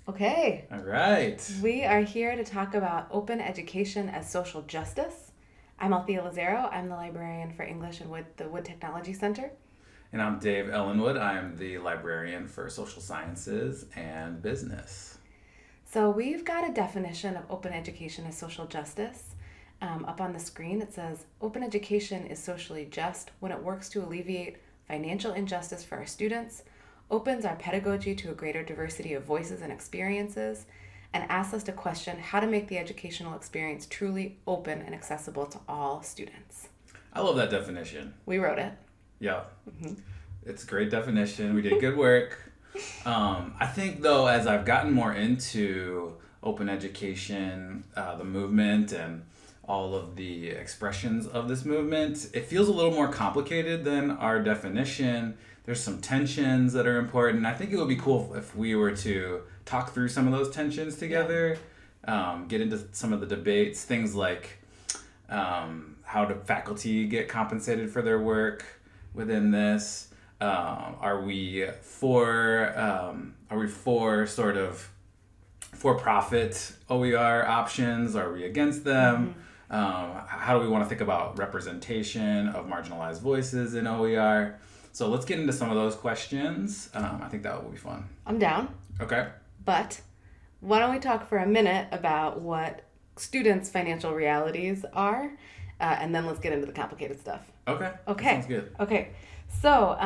Okay, All right. we are here to talk about open education as social justice. I'm Althea Lazaro. I'm the librarian for English and the Wood Technology Center. And I'm Dave Ellenwood. I'm the librarian for social sciences and business. So we've got a definition of open education as social justice. Up on the screen, it says open education is socially just when it works to alleviate financial injustice for our students, opens our pedagogy to a greater diversity of voices and experiences, and asks us to question how to make the educational experience truly open and accessible to all students. I love that definition. We wrote it. Yeah. It's a great definition. We did good work. I think, though, as I've gotten more into open education, the movement, and all of the expressions of this movement, it feels a little more complicated than our definition. There's some tensions that are important. I think it would be cool if we were to talk through some of those tensions together, get into some of the debates, things like how do faculty get compensated for their work within this? Are we for sort of for-profit OER options? Are we against them? How do we want to think about representation of marginalized voices in OER? So let's get into some of those questions. I think that will be fun. I'm down, Okay. but why don't we talk for a minute about what students' financial realities are, and then let's get into the complicated stuff. Okay. Okay. That sounds good. Okay. So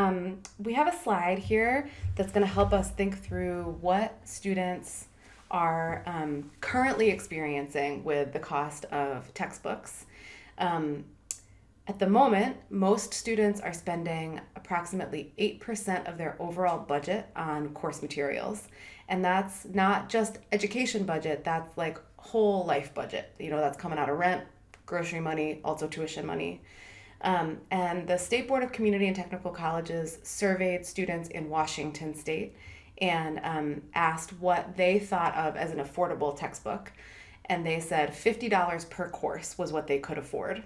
we have a slide here that's going to help us think through what students are currently experiencing with the cost of textbooks. At the moment, most students are spending approximately 8% of their overall budget on course materials. And that's not just education budget, that's like whole life budget. That's coming out of rent, grocery money, also tuition money. And the State Board of Community and Technical Colleges surveyed students in Washington State and asked what they thought of as an affordable textbook. And they said $50 per course was what they could afford.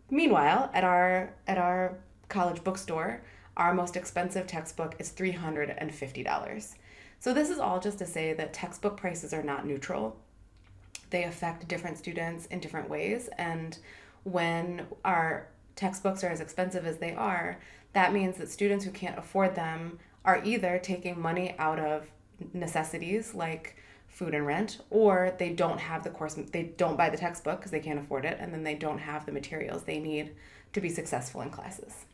Meanwhile, at our college bookstore, our most expensive textbook is $350. So this is all just to say that textbook prices are not neutral. They affect different students in different ways, and when our textbooks are as expensive as they are, that means that students who can't afford them are either taking money out of necessities like food and rent, or they don't have they don't buy the textbook because they can't afford it, and then they don't have the materials they need to be successful in classes.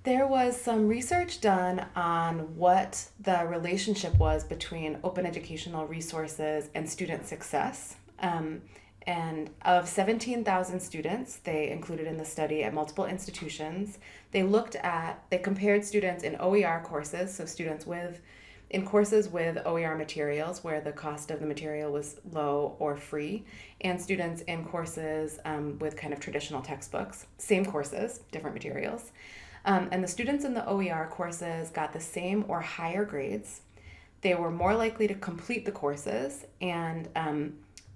There was some research done on what the relationship was between open educational resources and student success. And of 17,000 students they included in the study at multiple institutions, they compared students in OER courses, so students in courses with OER materials where the cost of the material was low or free, and students in courses with kind of traditional textbooks, same courses, different materials. And the students in the OER courses got the same or higher grades. They were more likely to complete the courses, and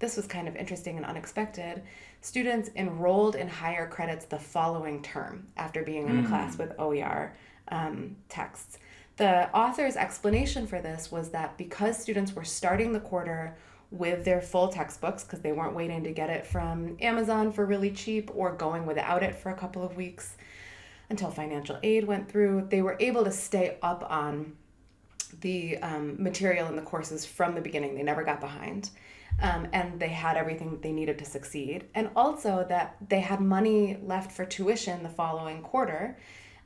this was kind of interesting and unexpected. Students enrolled in higher credits the following term after being in a class with OER texts. The author's explanation for this was that because students were starting the quarter with their full textbooks, because they weren't waiting to get it from Amazon for really cheap or going without it for a couple of weeks until financial aid went through, they were able to stay up on the material in the courses from the beginning. They never got behind. And they had everything they needed to succeed. And also that they had money left for tuition the following quarter,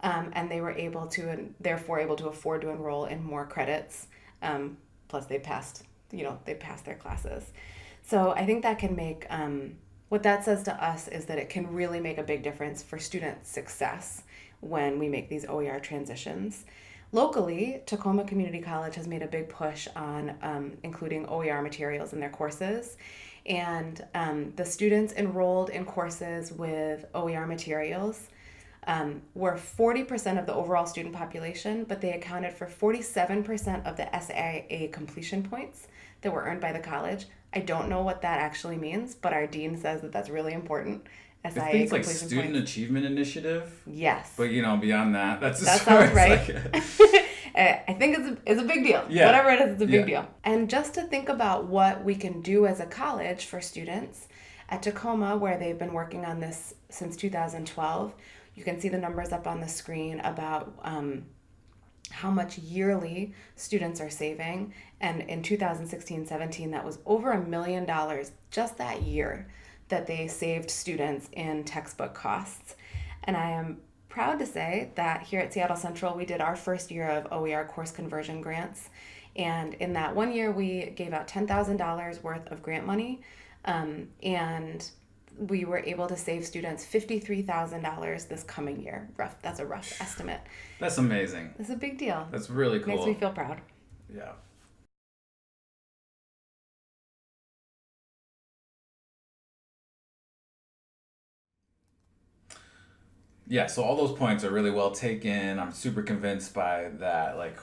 and they were able to, and therefore able to afford to enroll in more credits. Plus they passed their classes. So I think that can make, what that says to us is that it can really make a big difference for student success when we make these OER transitions. Locally, Tacoma Community College has made a big push on including OER materials in their courses. And the students enrolled in courses with OER materials were 40% of the overall student population, but they accounted for 47% of the SIA completion points that were earned by the college. I don't know what that actually means, but our dean says that that's really important. I SIA think it's like completion Student points. Achievement Initiative. Yes. But beyond that, that's That as far sounds as right. I think it's a big deal. Yeah. Whatever it is, it's a big Yeah. deal. And just to think about what we can do as a college for students at Tacoma, where they've been working on this since 2012, you can see the numbers up on the screen about how much yearly students are saving. And in 2016-17, that was over $1 million just that year that they saved students in textbook costs. And I am proud to say that here at Seattle Central, we did our first year of OER course conversion grants. And in that 1 year, we gave out $10,000 worth of grant money. And we were able to save students $53,000 this coming year. That's a rough estimate. That's amazing. It's a big deal. That's really cool. Makes me feel proud. Yeah. Yeah, so all those points are really well taken. I'm super convinced by that. Like,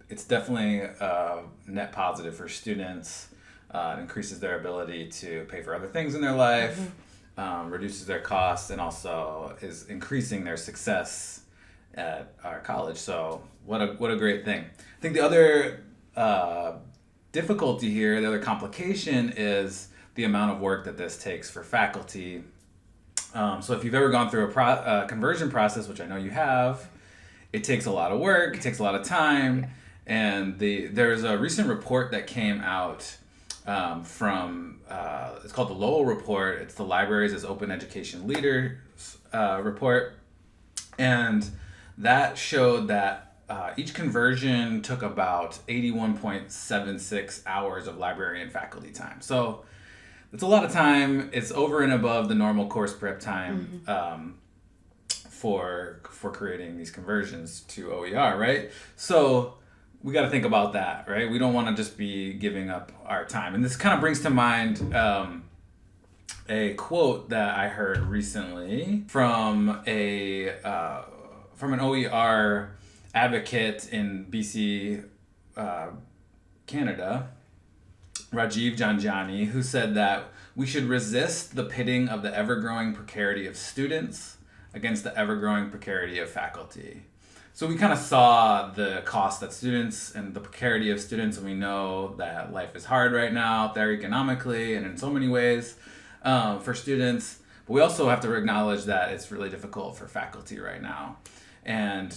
it's definitely a net positive for students. It increases their ability to pay for other things in their life, reduces their costs, and also is increasing their success at our college. So what a great thing. I think the other difficulty here, the other complication is the amount of work that this takes for faculty. So if you've ever gone through a conversion process, which I know you have, it takes a lot of work, it takes a lot of time, and there's a recent report that came out from, it's called the Lowell Report. It's the Libraries as Open Education Leaders report, and that showed that each conversion took about 81.76 hours of library and faculty time. So it's a lot of time. It's over and above the normal course prep time for creating these conversions to OER, right? So we got to think about that, right? We don't want to just be giving up our time. And this kind of brings to mind a quote that I heard recently from an OER advocate in BC, Canada, Rajiv Janjani, who said that we should resist the pitting of the ever-growing precarity of students against the ever-growing precarity of faculty. So we kind of saw the cost that students and the precarity of students, and we know that life is hard right now out there economically and in so many ways for students. But we also have to acknowledge that it's really difficult for faculty right now. And,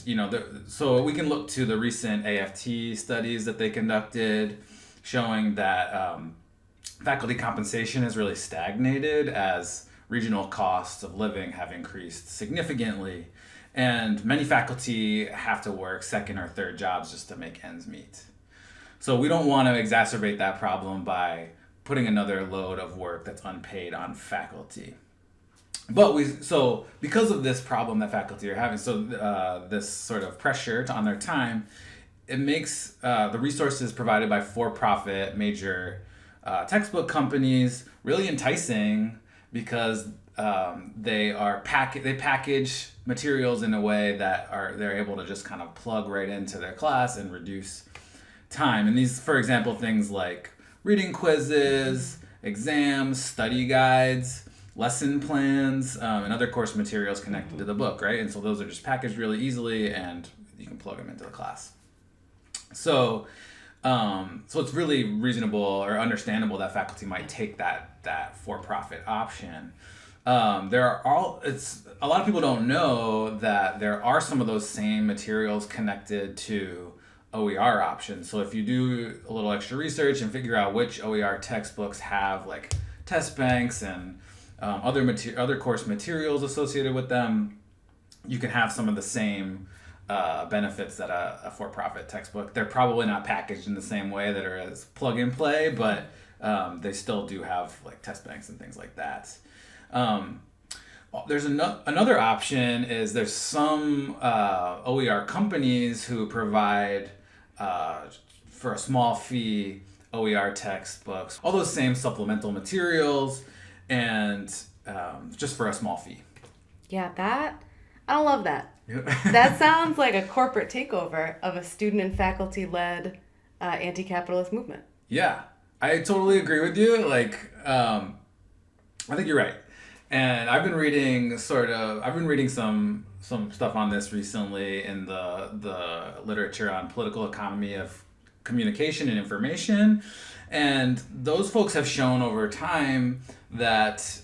so we can look to the recent AFT studies that they conducted, showing that faculty compensation has really stagnated as regional costs of living have increased significantly. And many faculty have to work second or third jobs just to make ends meet. So we don't want to exacerbate that problem by putting another load of work that's unpaid on faculty. But because of this problem that faculty are having, this sort of pressure on their time, it makes the resources provided by for-profit major textbook companies really enticing because they package materials in a way that they're able to just kind of plug right into their class and reduce time. And these, for example, things like reading quizzes, exams, study guides, lesson plans, and other course materials connected to the book, right? And so those are just packaged really easily, and you can plug them into the class. So it's really reasonable or understandable that faculty might take that for-profit option. A lot of people don't know that there are some of those same materials connected to OER options. So if you do a little extra research and figure out which OER textbooks have like test banks and other course materials associated with them, you can have some of the same benefits that a for-profit textbook. They're probably not packaged in the same way that are as plug and play, but they still do have like test banks and things like that. There's another option is there's some OER companies who provide for a small fee OER textbooks, all those same supplemental materials, and just for a small fee. Yeah, I don't love that. That sounds like a corporate takeover of a student and faculty-led anti-capitalist movement. Yeah, I totally agree with you. Like, I think you're right. And I've been reading some stuff on this recently in the literature on political economy of communication and information, and those folks have shown over time that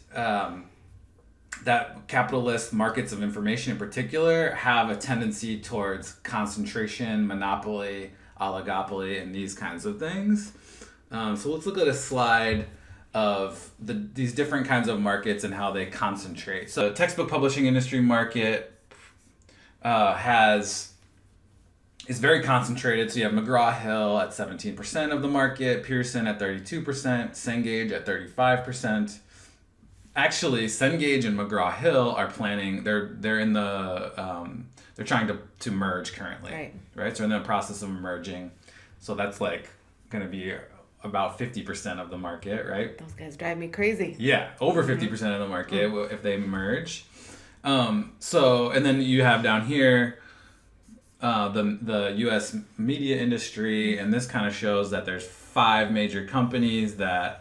that capitalist markets of information in particular have a tendency towards concentration, monopoly, oligopoly, and these kinds of things. So let's look at a slide of these different kinds of markets and how they concentrate. So the textbook publishing industry market is very concentrated. So you have McGraw-Hill at 17% of the market, Pearson at 32%, Cengage at 35%. Actually, Cengage and McGraw-Hill are planning. They're in the they're trying to merge currently, right? So they're in the process of merging. So that's like going to be about 50% of the market, right? Those guys drive me crazy. Yeah, over 50% of the market if they merge. So and then you have down here the U.S. media industry, and this kind of shows that there's 5 major companies that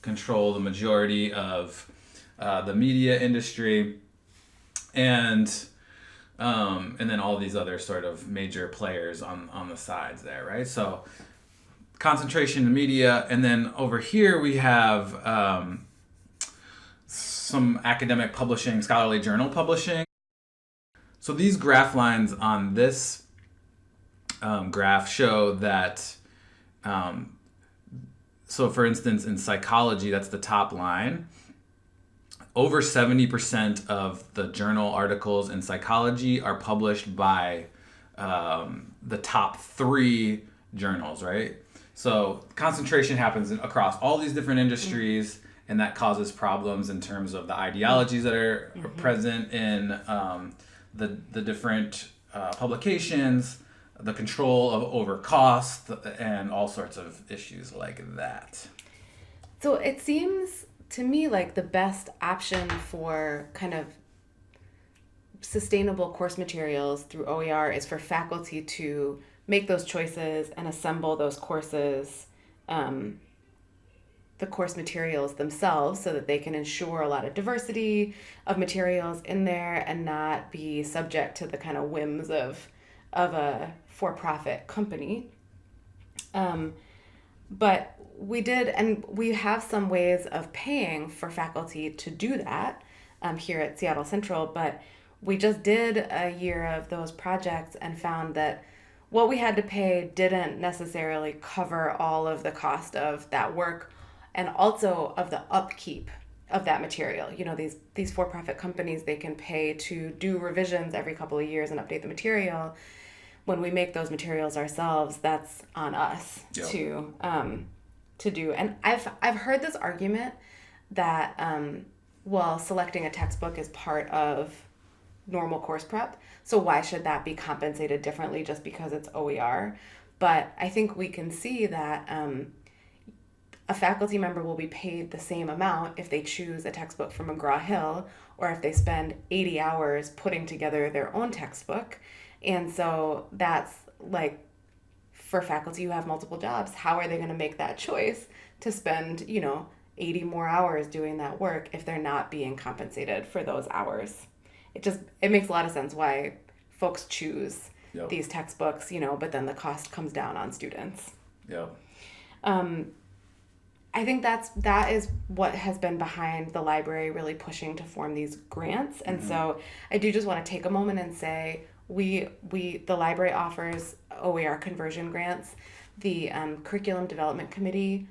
control the majority of the media industry, and then all these other sort of major players on the sides there, right? So concentration in media, and then over here we have some academic publishing, scholarly journal publishing. So these graph lines on this graph show that so for instance, in psychology, that's the top line. Over 70% of the journal articles in psychology are published by the top 3 journals, right? So concentration happens across all these different industries, and that causes problems in terms of the ideologies that are present in the different publications, the control over cost, and all sorts of issues like that. So it seems to me like the best option for kind of sustainable course materials through OER is for faculty to make those choices and assemble those courses, the course materials themselves, so that they can ensure a lot of diversity of materials in there and not be subject to the kind of whims of a for-profit company. But we did, and we have some ways of paying for faculty to do that here at Seattle Central, but we just did a year of those projects and found that what we had to pay didn't necessarily cover all of the cost of that work and also of the upkeep of that material. You know, these for-profit companies, they can pay to do revisions every couple of years and update the material. When we make those materials ourselves, that's on us to do. And I've heard this argument that selecting a textbook is part of normal course prep, so why should that be compensated differently just because it's OER? But I think we can see that a faculty member will be paid the same amount if they choose a textbook from McGraw-Hill or if they spend 80 hours putting together their own textbook. And so that's like, for faculty who have multiple jobs, how are they going to make that choice to spend, 80 more hours doing that work if they're not being compensated for those hours? It makes a lot of sense why folks choose these textbooks, but then the cost comes down on students. Yep. I think that is what has been behind the library really pushing to form these grants. And so I do just want to take a moment and say the library offers OER conversion grants. The Curriculum Development Committee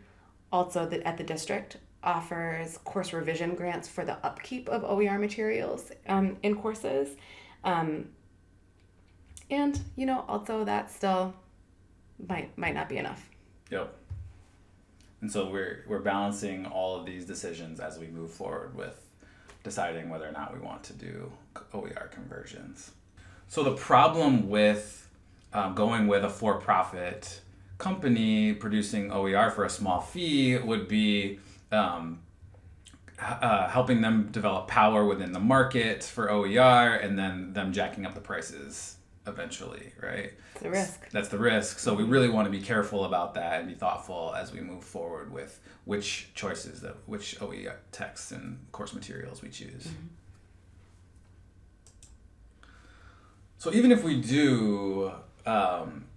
also at the district offers course revision grants for the upkeep of OER materials in courses. And, also that still might not be enough. Yep. And so we're balancing all of these decisions as we move forward with deciding whether or not we want to do OER conversions. So the problem with going with a for-profit company producing OER for a small fee would be helping them develop power within the market for OER and then them jacking up the prices eventually, right? It's a risk. That's the risk. So we really want to be careful about that and be thoughtful as we move forward with which OE texts and course materials we choose. Mm-hmm. So even if we do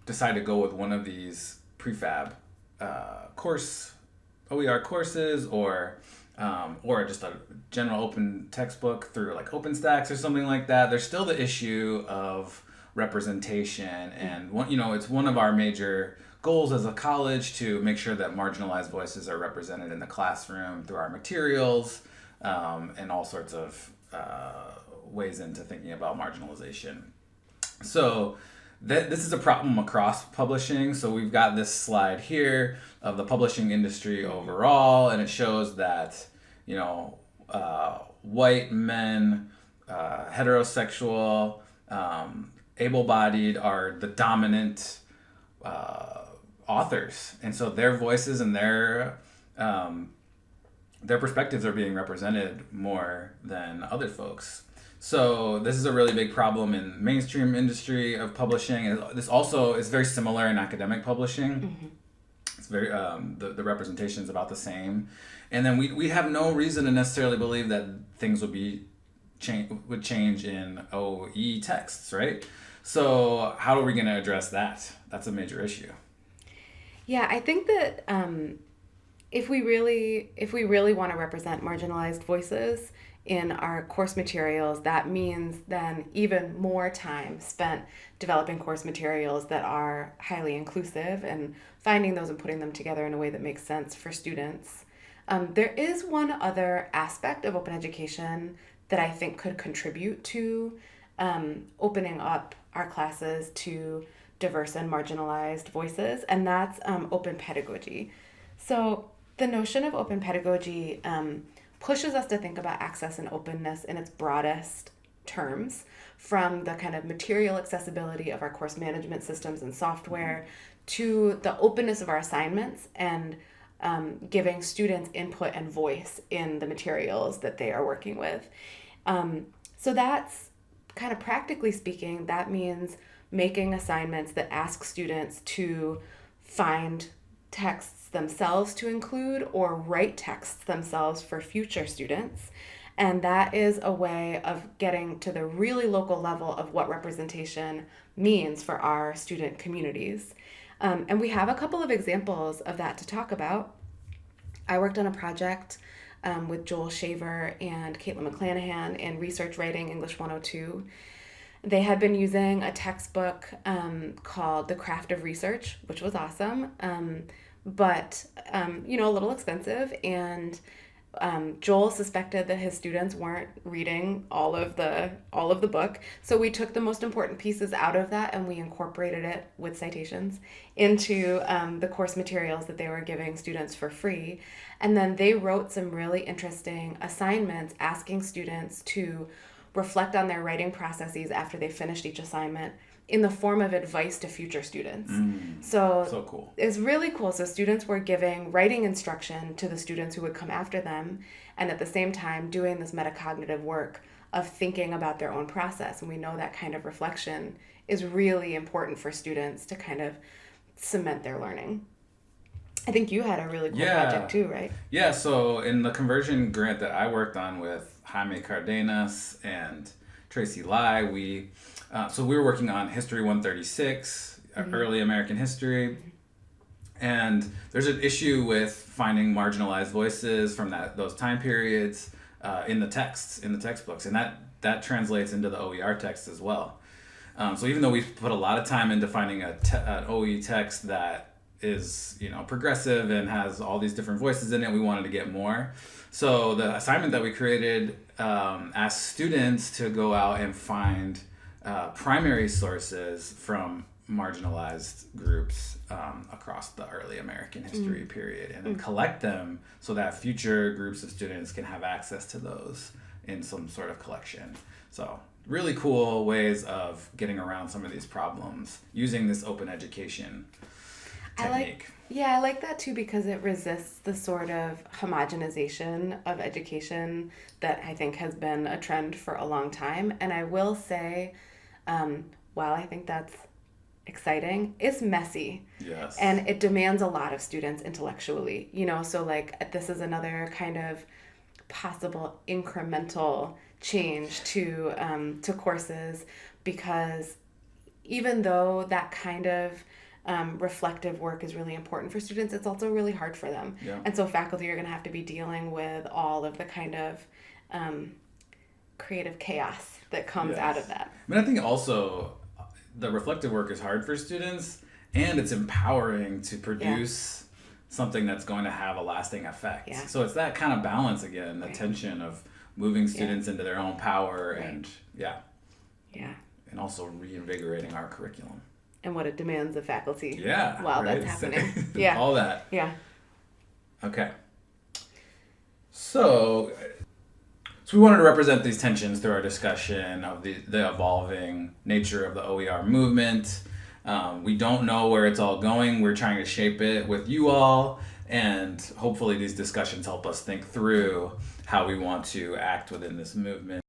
decide to go with one of these prefab OER courses, or just a general open textbook through like OpenStax or something like that, there's still the issue of representation, and it's one of our major goals as a college to make sure that marginalized voices are represented in the classroom through our materials, and all sorts of ways into thinking about marginalization. So this is a problem across publishing. So we've got this slide here of the publishing industry overall, and it shows that, white men, heterosexual, able-bodied are the dominant authors. And so their voices and their perspectives are being represented more than other folks. So this is a really big problem in mainstream industry of publishing. And this also is very similar in academic publishing. Mm-hmm. It's very the representation is about the same. And then we have no reason to necessarily believe that things would change in OE texts, right? So how are we going to address that? That's a major issue. Yeah, I think that if we really want to represent marginalized voices in our course materials, that means then even more time spent developing course materials that are highly inclusive and finding those and putting them together in a way that makes sense for students. There is one other aspect of open education that I think could contribute to opening up our classes to diverse and marginalized voices, and that's open pedagogy. So the notion of open pedagogy pushes us to think about access and openness in its broadest terms, from the kind of material accessibility of our course management systems and software to the openness of our assignments and giving students input and voice in the materials that they are working with. So that's kind of practically speaking, that means making assignments that ask students to find texts themselves to include or write texts themselves for future students. And that is a way of getting to the really local level of what representation means for our student communities. And we have a couple of examples of that to talk about. I worked on a project with Joel Shaver and Caitlin McClanahan in Research Writing English 102. They had been using a textbook called The Craft of Research, which was awesome, but a little expensive. And Joel suspected that his students weren't reading all of the book, so we took the most important pieces out of that and we incorporated it with citations into the course materials that they were giving students for free. And then they wrote some really interesting assignments asking students to reflect on their writing processes after they finished each assignment in the form of advice to future students. So cool. It's really cool. So students were giving writing instruction to the students who would come after them, and at the same time doing this metacognitive work of thinking about their own process. And we know that kind of reflection is really important for students to kind of cement their learning. I think you had a really cool project too, right? Yeah, so in the conversion grant that I worked on with Jaime Cardenas and Tracy Lai, we were working on History 136, early American history, and there's an issue with finding marginalized voices from those time periods in the textbooks, and that translates into the OER text as well. So even though we've put a lot of time into finding an OE text that is progressive and has all these different voices in it, we wanted to get more. So the assignment that we created asked students to go out and find primary sources from marginalized groups across the early American history period, and then collect them so that future groups of students can have access to those in some sort of collection. So really cool ways of getting around some of these problems using this open education technique. I like that too, because it resists the sort of homogenization of education that I think has been a trend for a long time. And I will say, while I think that's exciting, it's messy. Yes. And it demands a lot of students intellectually, so like this is another kind of possible incremental change to courses, because even though that kind of reflective work is really important for students, it's also really hard for them. Yeah. And so faculty are going to have to be dealing with all of the kind of creative chaos that comes out of that. I mean, I think also the reflective work is hard for students, and it's empowering to produce something that's going to have a lasting effect. Yeah. So it's that kind of balance again, the tension of moving students into their own power and and also reinvigorating our curriculum. And what it demands of faculty. Yeah. While that's happening. Yeah. All that. Yeah. Okay. So we wanted to represent these tensions through our discussion of the evolving nature of the OER movement. We don't know where it's all going. We're trying to shape it with you all, and hopefully these discussions help us think through how we want to act within this movement.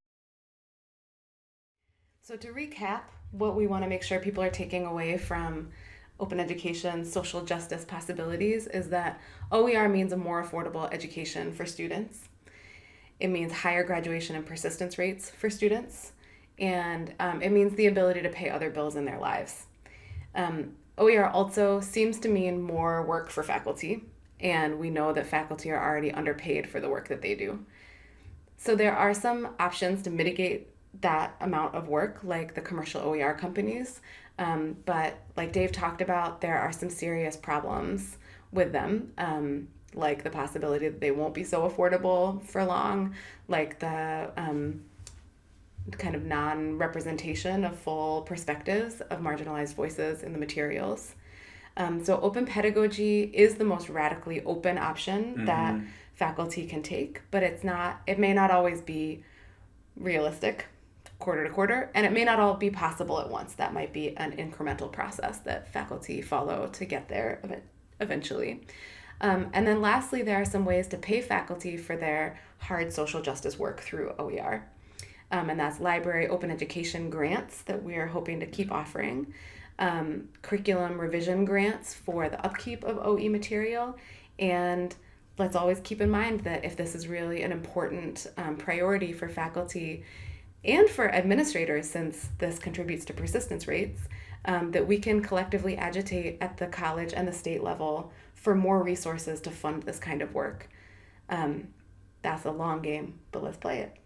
So to recap, what we want to make sure people are taking away from open education social justice possibilities is that OER means a more affordable education for students. It means higher graduation and persistence rates for students, and it means the ability to pay other bills in their lives. OER also seems to mean more work for faculty, and we know that faculty are already underpaid for the work that they do. So there are some options to mitigate that amount of work, like the commercial OER companies, but like Dave talked about, there are some serious problems with them, like the possibility that they won't be so affordable for long, like the kind of non-representation of full perspectives of marginalized voices in the materials. So open pedagogy is the most radically open option that faculty can take, but it may not always be realistic quarter to quarter, and it may not all be possible at once. That might be an incremental process that faculty follow to get there eventually. And then lastly, there are some ways to pay faculty for their hard social justice work through OER. And that's library open education grants that we're hoping to keep offering, curriculum revision grants for the upkeep of OE material, and let's always keep in mind that if this is really an important priority for faculty and for administrators, since this contributes to persistence rates, that we can collectively agitate at the college and the state level for more resources to fund this kind of work. That's a long game, but let's play it.